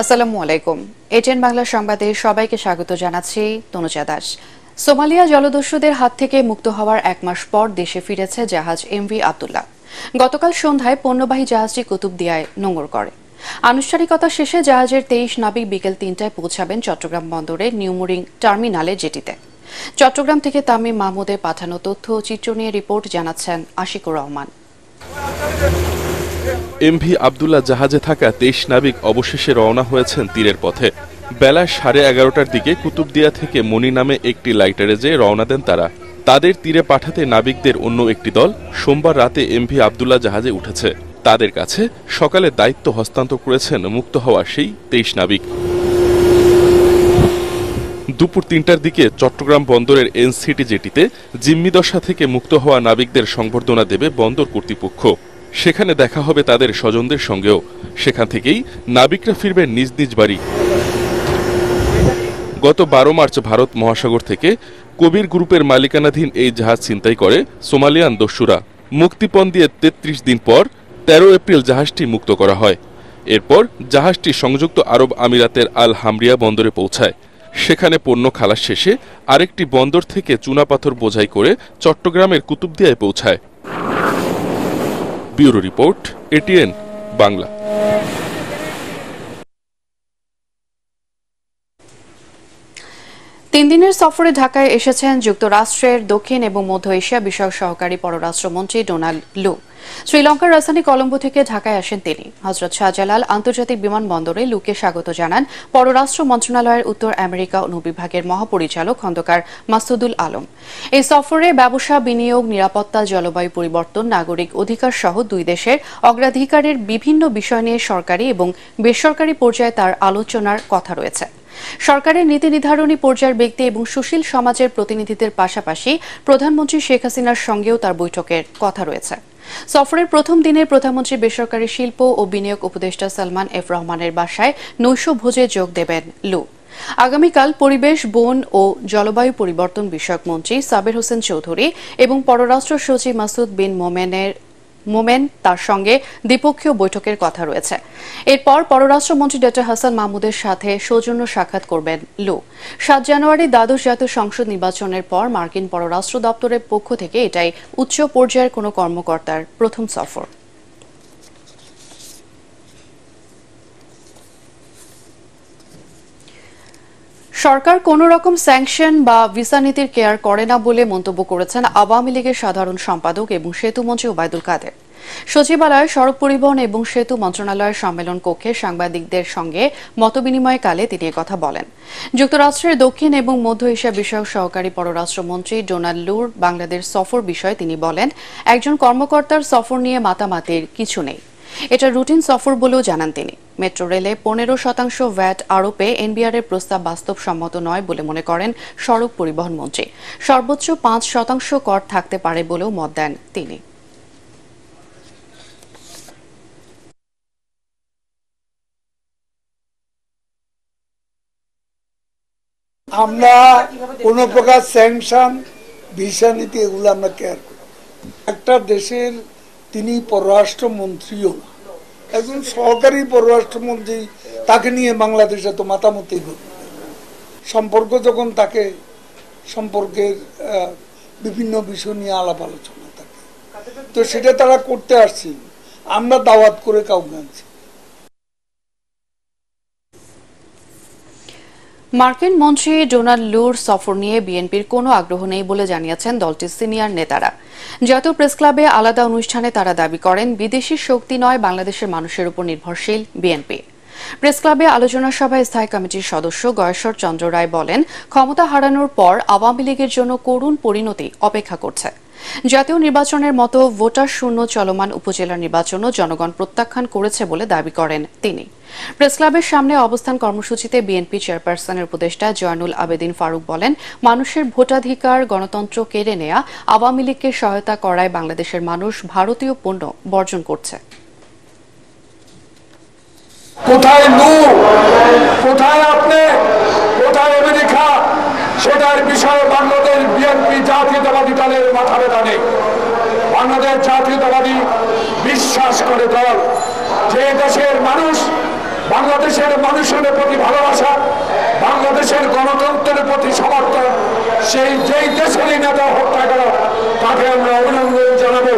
আসসালামু আলাইকুম। এটিএন বাংলা সংবাদে সবাইকে স্বাগত জানাচ্ছি তনুজা দাস। সোমালিয়া জলদস্যুদের হাত থেকে মুক্ত হওয়ার এক মাস পর দেশে ফিরেছে জাহাজ এমভি আব্দুল্লাহ। গতকাল সন্ধ্যায় পণ্যবাহী জাহাজটি কুতুবদিয়ায় নোঙর করে। আনুষ্ঠানিকতা শেষে জাহাজের 23 নাবিক বিকেল 3টায় পৌঁছাবেন চট্টগ্রাম বন্দরের নিউমুরিং টার্মিনালে জেটিতে। চট্টগ্রাম থেকে তামিম মাহমুদের পাঠানো তথ্য ও চিত্র নিয়ে রিপোর্ট জানাচ্ছেন আশিকুর রহমান। এমভি আব্দুল্লাহ জাহাজে থাকা 23 নাবিক অবশেষে রওনা হয়েছেন তীরের পথে। বেলা 11:30টার দিকে কুতুবদিয়া থেকে মনি নামে একটি লাইটারে যেয়ে রওনা দেন তারা। তাদের তীরে পাঠাতে নাবিকদের অন্য একটি দল সোমবার রাতে এমভি আব্দুল্লাহ জাহাজে উঠেছে। তাদের কাছে সকালে দায়িত্ব হস্তান্তর করেছেন মুক্ত হওয়া সেই 23 নাবিক। দুপুর 3টার দিকে চট্টগ্রাম বন্দরের এনসিটি জেটিতে জিম্মিদশা থেকে মুক্ত হওয়া নাবিকদের সংবর্ধনা দেবে বন্দর কর্তৃপক্ষ। সেখানে দেখা হবে তাদের স্বজনদের সঙ্গেও। সেখান থেকেই নাবিকরা ফিরবেন নিজ নিজ বাড়ি। গত 12 মার্চ ভারত মহাসাগর থেকে কবির গ্রুপের মালিকানাধীন এই জাহাজ ছিনতাই করে সোমালিয়ান দস্যুরা। মুক্তিপণ দিয়ে 33 দিন পর 13 এপ্রিল জাহাজটি মুক্ত করা হয়। এরপর জাহাজটি সংযুক্ত আরব আমিরাতের আল হামরিয়া বন্দরে পৌঁছায়। সেখানে পণ্য খালাস শেষে আরেকটি বন্দর থেকে চুনাপাথর বোঝাই করে চট্টগ্রামের কুতুবদিয়ায় পৌঁছায়। Bureau report, ATN Bangla. 3 দিনের সফরে ঢাকায় এসেছেন যুক্তরাষ্ট্রের দক্ষিণ এবং মধ্য এশিয়া বিষয়ক সহকারী পররাষ্ট্রমন্ত্রী ডোনাল্ড লু। শ্রীলঙ্কার রাজধানী কলম্বো থেকে ঢাকায় আসেন তিনি। হযরত শাহজালাল আন্তর্জাতিক বিমানবন্দরে লুকে স্বাগত জানান পররাষ্ট্র মন্ত্রণালয়ের উত্তর আমেরিকা অনুবিভাগের মহাপরিচালক খন্দকার মাসুদুল আলম। এই সফরে ব্যবসা, বিনিয়োগ, নিরাপত্তা, জলবায়ু পরিবর্তন, নাগরিক অধিকার সহ দুই দেশের অগ্রাধিকারের বিভিন্ন বিষয় নিয়ে সরকারি এবং বেসরকারি পর্যায়ে তার আলোচনার কথা রয়েছে। সরকারের নীতি নির্ধারণী পর্যায়ের ব্যক্তি এবং সুশীল সমাজের প্রতিনিধিদের পাশাপাশি প্রধানমন্ত্রী শেখ হাসিনার সঙ্গেও তার বৈঠকের কথা রয়েছে। সফরের প্রথম দিনে প্রধানমন্ত্রী বেসরকারি শিল্প ও বিনিয়োগ উপদেষ্টা সালমান এফ রহমানের বাসায় নৈশভোজে যোগ দেবেন লু। আগামীকাল পরিবেশ, বন ও জলবায়ু পরিবর্তন বিষয়ক মন্ত্রী সাবের হোসেন চৌধুরী এবং পররাষ্ট্র সচিব মাসুদ বিন মোমেন তার সঙ্গে দ্বিপক্ষীয় বৈঠকের কথা রয়েছে। এরপর পররাষ্ট্রমন্ত্রী ডা হাসান মাহমুদের সাথে সৌজন্য সাক্ষাৎ করবেন লু। 7 জানুয়ারি দ্বাদশ জাতীয় সংসদ নির্বাচনের পর মার্কিন পররাষ্ট্র দপ্তরের পক্ষ থেকে এটাই উচ্চ পর্যায়ের কোনো কর্মকর্তার প্রথম সফর। সরকার কোন রকম স্যাংশন বা ভিসা নীতির কেয়ার করে না বলে মন্তব্য করেছেন আওয়ামী লীগের সাধারণ সম্পাদক এবং সেতু মন্ত্রী ওবায়দুল কাদের। সচিবালয়, সড়ক পরিবহন এবং সেতু মন্ত্রণালয়ের সম্মেলন কক্ষে সাংবাদিকদের সঙ্গে মতবিনিময়কালে তিনি একথা বলেন। যুক্তরাষ্ট্রের দক্ষিণ এবং মধ্য এশিয়া বিষয়ক সহকারী পররাষ্ট্রমন্ত্রী ডোনাল্ড লুর বাংলাদেশ সফর বিষয়ে তিনি বলেন, একজন কর্মকর্তার সফর নিয়ে মাতামাতির কিছু নেই। এটা রুটিন সফর বলেও জানান তিনি। মেট্রো রেলে 15% ভ্যাট আরোপে এনবিআরের প্রস্তাব বাস্তবসম্মত নয় বলে মনে করেন সড়ক পরিবহন মন্ত্রী। সর্বোচ্চ 5% কর থাকতে পারে বলেও মত দেন তিনি। আমরা কোন প্রকার স্যাংশন, ভিসা নীতি এগুলো আমরা কেয়ার করি। একটা দেশের তিনি পররাষ্ট্রমন্ত্রীও না, একজন সহকারী পররাষ্ট্রমন্ত্রী, তাকে নিয়ে বাংলাদেশে তো মাতামতি করবে। সম্পর্ক যখন তাকে সম্পর্কের বিভিন্ন বিষয় নিয়ে আলাপ আলোচনা থাকে, তো সেটা তারা করতে আসছি, আমরা দাওয়াত করে কাউকে আনছি। মার্কিন মন্ত্রী ডোনাল্ড লুর সফর নিয়ে বিএনপির কোনো আগ্রহ নেই বলে জানিয়েছেন দলটির সিনিয়র নেতারা। জাতীয় প্রেস ক্লাবে আলাদা অনুষ্ঠানে তারা দাবি করেন, বিদেশি শক্তি নয়, বাংলাদেশের মানুষের উপর নির্ভরশীল বিএনপি। প্রেস ক্লাবে আলোচনা সভায় স্থায়ী কমিটির সদস্য গয়েশ্বর চন্দ্র রায় বলেন, ক্ষমতা হারানোর পর আওয়ামী লীগের জন্য করুণ পরিণতি অপেক্ষা করছে। জাতীয় নির্বাচনের মতো ভোটার শূন্য চলমান উপজেলা নির্বাচনও জনগণ প্রত্যাখ্যান করেছে বলে দাবি করেন তিনি। প্রেস ক্লাবের সামনে অবস্থান কর্মসূচিতে বিএনপি চেয়ারপারসনের উপদেষ্টা জয়নুল আবেদিন ফারুক বলেন, মানুষের ভোটাধিকার, গণতন্ত্র কেড়ে নেয়া আওয়ামী লীগকে সহায়তা করায় বাংলাদেশের মানুষ ভারতীয় পণ্য বর্জন করছে। কোথায় নূর, কোথায় আপনি, কোথায় আমেরিকা, সেটার বিষয়ে বাংলাদেশ বিএনপি জাতীয়তাবাদী দলের মাথা ব্যথা নেই। বাংলাদেশ জাতীয়তাবাদী বিশ্বাস করে দল যে দেশের মানুষ বাংলাদেশের মানুষের প্রতি ভালোবাসা, বাংলাদেশের গণতন্ত্রের প্রতি সমর্থন, সেই যেই দেশেরই নেতা হোক না কেন তাকে আমরা অভিনন্দন জানাবো।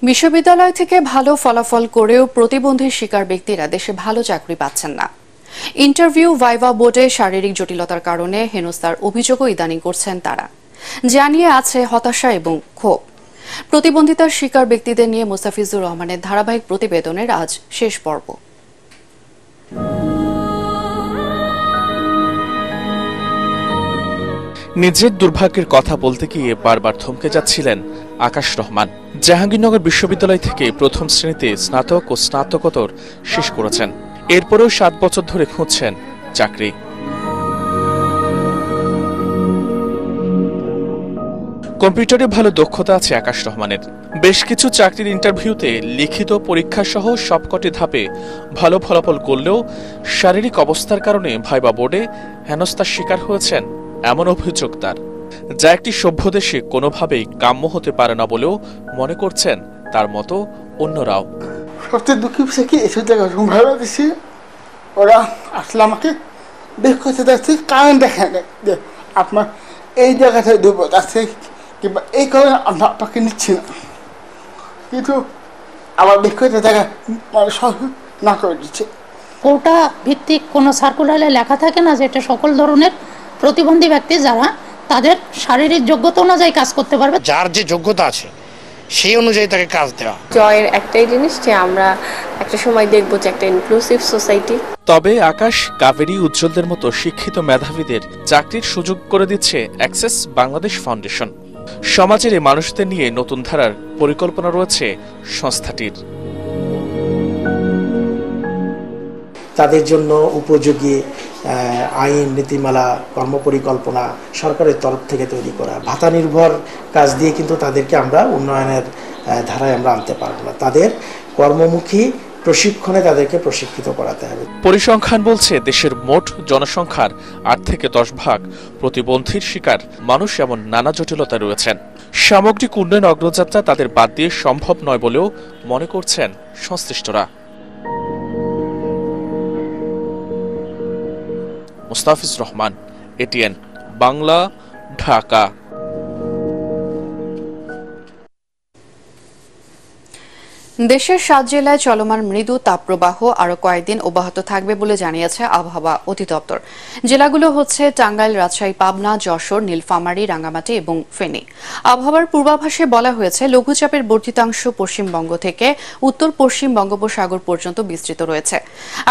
বিশ্ববিদ্যালয় থেকে ভালো ফলাফল করেও প্রতিবন্ধী শিকার ব্যক্তিরা দেশে ভালো চাকরি পাচ্ছেন না। ইন্টারভিউ ভাইভা বোর্ডে শারীরিক জটিলতার কারণে হেনস্থার অভিযোগও ইদানিং করছেন তারা। জানিয়ে আছে হতাশা এবং ক্ষোভ। প্রতিবন্ধিতার শিকার ব্যক্তিদের নিয়ে মুস্তাফিজুর রহমানের ধারাবাহিক প্রতিবেদনের আজ শেষ পর্ব। নিজের দুর্ভাগ্যের কথা বলতে গিয়ে বারবার থমকে যাচ্ছিলেন আকাশ রহমান। জাহাঙ্গীরনগর বিশ্ববিদ্যালয় থেকে প্রথম শ্রেণীতে স্নাতক ও স্নাতকোত্তর শেষ করেছেন। এরপরেও 7 বছর ধরে খুঁজছেন চাকরি। কম্পিউটারে ভালো দক্ষতা আছে আকাশ রহমানের। বেশ কিছু চাকরির ইন্টারভিউতে লিখিত পরীক্ষা সহ সবকটি ধাপে ভালো ফলাফল করলেও শারীরিক অবস্থার কারণে ভাইবা বোর্ডে হেনস্থার শিকার হয়েছেন এমন অভিযোগ তার, যা একটি সভ্য দেশে কোনোভাবেই কাম্য হতে পারে না বলেও মনে করছেন তার মতো অন্যরাও। সবচেয়ে দুঃখী বিষয় কি, এসব জায়গায় রুম ভাড়া দিচ্ছি, ওরা আসলে আমাকে বেশ করতে যাচ্ছে, কারণ দেখেন যে আপনার এই জায়গাটায় দুর্বল আছে কিংবা এই কারণে আমরা আপনাকে নিচ্ছি না, কিন্তু আবার বেশ করতে জায়গা মানে সব না করে দিচ্ছে। কোটা ভিত্তিক কোনো সার্কুলারে লেখা থাকে না যে এটা সকল ধরনের প্রতিবন্ধী ব্যক্তি যারা তাদের শারীরিক যোগ্যতা অনুযায়ী কাজ করতে পারবে, যার যে যোগ্যতা আছে সেই অনুযায়ী তাকে কাজ দেওয়া। জয়ের একটাই জিনিস যে আমরা একটা সময় দেখব যে একটা ইনক্লুসিভ সোসাইটি। তবে আকাশ, কাবেরী, উজ্জ্বলদের মতো শিক্ষিত মেধাবীদের চাকরির সুযোগ করে দিচ্ছে অ্যাক্সেস বাংলাদেশ ফাউন্ডেশন। সমাজের এই মানুষদের নিয়ে নতুন ধারার পরিকল্পনা রয়েছে সংস্থাটির। তাদের জন্য উপযোগী আইন, নীতিমালা, কর্মপরিকল্পনা সরকারের তরফ থেকে তৈরি করা। ভাতা নির্ভর কাজ দিয়ে কিন্তু তাদেরকে আমরা উন্নয়নের ধারায় আমরা আনতে পারবো না। তাদের কর্মমুখী প্রশিক্ষণে তাদেরকে প্রশিক্ষিত করাতে হবে। পরিসংখ্যান বলছে দেশের মোট জনসংখ্যার 8 থেকে 10 ভাগ প্রতিবন্ধীর শিকার মানুষ, এমন নানা জটিলতা রয়েছেন। সামগ্রিক উন্নয়ন অগ্রযাত্রা তাদের বাদ দিয়ে সম্ভব নয় বলেও মনে করছেন সংশ্লিষ্টরা। মুস্তাফিজুর রহমান, এটিএন বাংলা, ঢাকা। দেশের 7 জেলায় চলমান মৃদু তাপপ্রবাহ আরো কয়েকদিন অব্যাহত থাকবে বলে জানিয়েছে আবহাওয়া অধিদপ্তর। জেলাগুলো হচ্ছে টাঙ্গাইল, রাজশাহী, পাবনা, যশোর, নীলফামারী, রাঙ্গামাটি এবং ফেনী। আবহাওয়ার পূর্বাভাসে বলা হয়েছে লঘুচাপের বর্ধিতাংশ পশ্চিমবঙ্গ থেকে উত্তর পশ্চিম বঙ্গোপসাগর পর্যন্ত বিস্তৃত রয়েছে।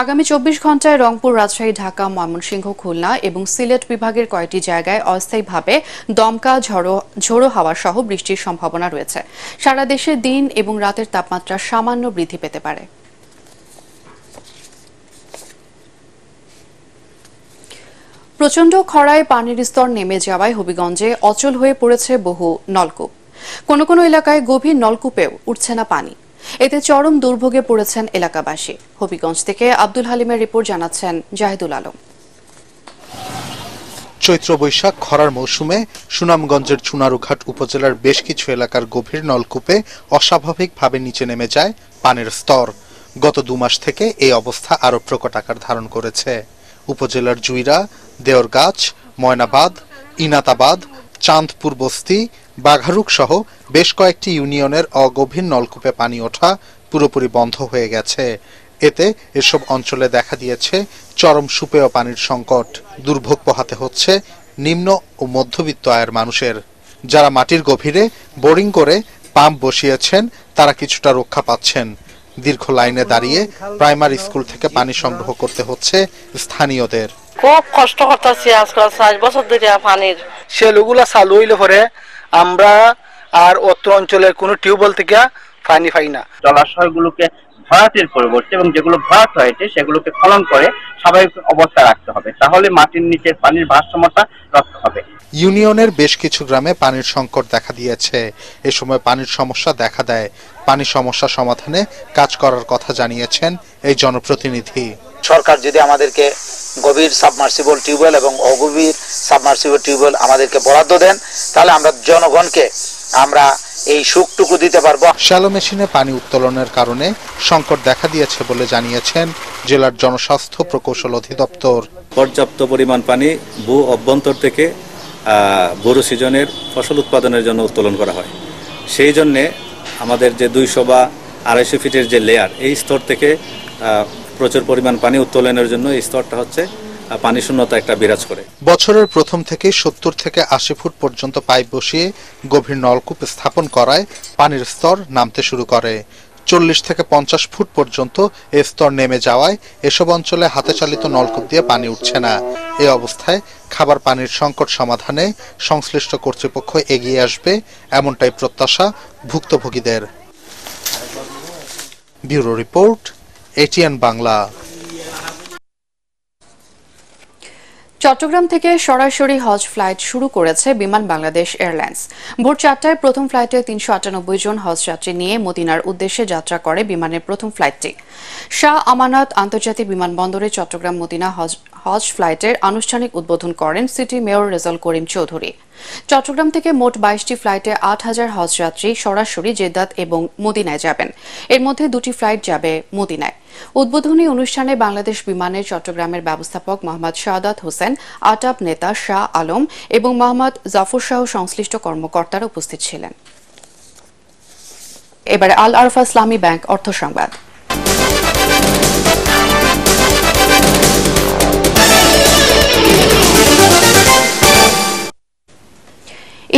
আগামী 24 ঘন্টায় রংপুর, রাজশাহী, ঢাকা, ময়মনসিংহ, খুলনা এবং সিলেট বিভাগের কয়েকটি জায়গায় অস্থায়ীভাবে দমকা ঝোড়ো হাওয়া সহ বৃষ্টির সম্ভাবনা রয়েছে। সারা দেশে দিন এবং রাতের তাপমাত্রা সামান্য বৃদ্ধি পেতে পারে। প্রচণ্ড খরায় পানির স্তর নেমে যাওয়ায় হবিগঞ্জে অচল হয়ে পড়েছে বহু নলকূপ। কোনো কোনো এলাকায় গভীর নলকূপেও উঠছে না পানি। এতে চরম দুর্ভোগে পড়েছেন এলাকাবাসী। হবিগঞ্জ থেকে আব্দুল হালিমের রিপোর্ট, জানাচ্ছেন জাহিদুল আলম। চৈত্র বৈশাখ খরার মৌসুমে সুনামগঞ্জের চুনারুঘাট উপজেলার বেশ কিছু এলাকার গভীর নলকূপে অস্বাভাবিকভাবে নিচে নেমে যায় পানির স্তর। গত 2 মাস থেকে এই অবস্থা আরও প্রকট আকার ধারণ করেছে। উপজেলার জুইরা, দেওরগাছ, ময়নাবাদ, ইনাতাবাদ, চাঁদপুর বস্তি, বাঘারুক সহ বেশ কয়েকটি ইউনিয়নের অগভীর নলকূপে পানি ওঠা পুরোপুরি বন্ধ হয়ে গেছে। এতে এসব অঞ্চলে দেখা দিয়েছে চরম সুপেয় পানির সংকট। দুর্ভোগ পোহাতে হচ্ছে নিম্ন ও মধ্যবিত্ত আয়ের মানুষের। যারা মাটির গভীরে বোরিং করে পাম্প বসিয়েছেন তারা কিছুটা রক্ষা পাচ্ছেন। দীর্ঘ লাইনে দাঁড়িয়ে প্রাইমারি স্কুল থেকে পানি সংগ্রহ করতে হচ্ছে স্থানীয়দের। খুব কষ্ট করতেছি আজকাল 7 বছর ধরে পানির সেলুগুলা চালু হইলে পরে আমরা আর অত্র অঞ্চলের কোনো টিউবওয়েল থেকে পানি পাই না। জলাশয়গুলোকে ভরাটের পরিবর্তে এবং যেগুলো ভরাট হয়েছে সেগুলোকে খনন করে স্বাভাবিক অবস্থা রাখতে হবে, তাহলে মাটির নিচে পানির ভারসাম্যটা রক্ষা হবে। ইউনিয়নের বেশ কিছু গ্রামে পানির সংকট দেখা দিয়েছে। এ সময় পানির সমস্যা দেখা দেয়। পানি সমস্যা সমাধানে কাজ করার কথা জানিয়েছেন এই জনপ্রতিনিধি। সরকার যদি আমাদেরকে গভীর সাবমার্সিবল টিউবওয়েল এবং অগভীর সাবমার্সিবল টিউবওয়েল আমাদেরকে বরাদ্দ দেন, তাহলে আমরা জনগণকে আমরা এই সুখটুকু দিতে পারবো। শ্যালো মেশিনে পানি উত্তোলনের কারণে সংকট দেখা দিয়েছে বলে জানিয়েছেন জেলার জনস্বাস্থ্য প্রকৌশল অধিদপ্তর। পর্যাপ্ত পরিমাণ পানি ভূ অভ্যন্তর থেকে বোরো সিজনের ফসল উৎপাদনের জন্য উত্তোলন করা হয়। সেই জন্যে আমাদের যে 200 বা 250 ফিটের যে লেয়ার, এই স্তর থেকে প্রচুর পরিমাণ পানি উত্তোলনের জন্য এই স্তরটা হচ্ছে পানি শূন্যতা একটা বিরাজ করে। বছরের প্রথম থেকে 70 থেকে 80 ফুট পর্যন্ত পাইপ বসিয়ে গভীর নলকূপ স্থাপন করায় পানির স্তর নামতে শুরু করে। 40 থেকে 50 ফুট পর্যন্ত এ স্তর নেমে যাওয়ায় এসব অঞ্চলে হাতে চালিত নলকূপ দিয়ে পানি উঠছে না। এই অবস্থায় খাবার পানির সংকট সমাধানে সংশ্লিষ্ট কর্তৃপক্ষ এগিয়ে আসবে, এমনটাই প্রত্যাশা ভুক্তভোগীদের। Bureau report, ATN Bangla. Chattogram থেকে সরাসরি হজ ফ্লাইট শুরু করেছে বিমান বাংলাদেশ এয়ারলাইন্স। ভোর 4টায় প্রথম ফ্লাইটে 398 জন হজ যাত্রী নিয়ে মদিনার উদ্দেশ্যে যাত্রা করে বিমানের প্রথম ফ্লাইটটি। শাহ আমানত আন্তর্জাতিক বিমানবন্দরে চট্টগ্রাম মদিনা হজ ফ্লাইটের আনুষ্ঠানিক উদ্বোধন করেন সিটি মেয়র রেজাউল করিম চৌধুরী। চট্টগ্রাম থেকে মোট 22টি ফ্লাইটে 8000 হজ যাত্রী সরাসরি জেদ্দাত এবং মদিনায় যাবেন। এর মধ্যে 2টি ফ্লাইট যাবে মদিনায়। উদ্বোধনী অনুষ্ঠানে বাংলাদেশ বিমানের চট্টগ্রামের ব্যবস্থাপক মোহাম্মদ শাহাদাত হোসেন, আটাপ নেতা শাহ আলম এবং মোহাম্মদ জাফর সহ সংশ্লিষ্ট কর্মকর্তারা উপস্থিত ছিলেন। এবারে আল আরফা ইসলামী ব্যাংক অর্থ সংবাদ।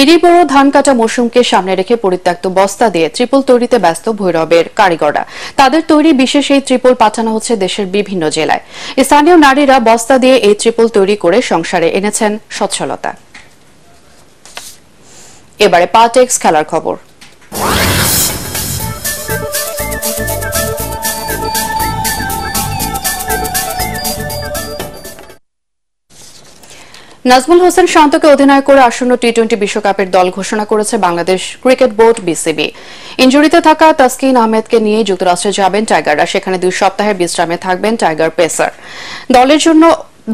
ইরি বড় ধান কাটা মৌসুমকে সামনে রেখে পরিত্যক্ত বস্তা দিয়ে ত্রিপল তৈরিতে ব্যস্ত ভৈরবের কারিগররা। তাদের তৈরি বিশেষ এই ত্রিপল পাঠানো হচ্ছে দেশের বিভিন্ন জেলায়। স্থানীয় নারীরা বস্তা দিয়ে এই ত্রিপল তৈরি করে সংসারে এনেছেন সচ্ছলতা। এবারে পাটেক্স খেলার খবর। নাজমুল হোসেন শান্তকে অধিনায়ক করে আসন্ন টি-20 বিশ্বকাপের দল ঘোষণা করেছে বাংলাদেশ ক্রিকেট বোর্ড বিসিবি। ইনজুরিতে থাকা তাসকিন আহমেদকে নিয়ে যুক্তরাষ্ট্রে যাবেন টাইগাররা। সেখানে 2 সপ্তাহের বিশ্রামে থাকবেন টাইগার পেসার।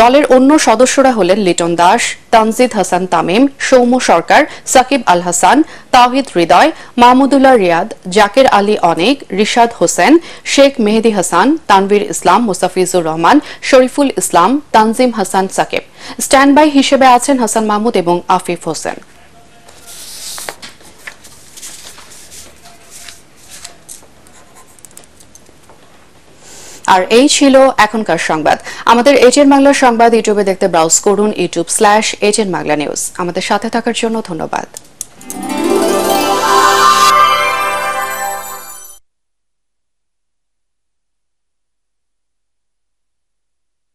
দলের অন্য সদস্যরা হলেন লিটন দাস, তানজিদ হাসান তামিম, সৌম্য সরকার, সাকিব আল হাসান, তাওহিদ হৃদয়, মাহমুদুল্লাহ রিয়াদ, জাকির আলী অনেক, রিশাদ হোসেন, শেখ মেহেদি হাসান, তানভীর ইসলাম, মুস্তাফিজুর রহমান, শরীফুল ইসলাম, তানজিম হাসান সাকিব। স্ট্যান্ড বাই হিসেবে আছেন হাসান মাহমুদ এবং আফিফ হোসেন। আর এই ছিল এখনকার সংবাদ। আমাদের এটিএন বাংলা সংবাদ ইউটিউবে দেখতে ব্রাউজ করুন youtube/এটিএন বাংলা নিউজ। আমাদের সাথে থাকার জন্য ধন্যবাদ।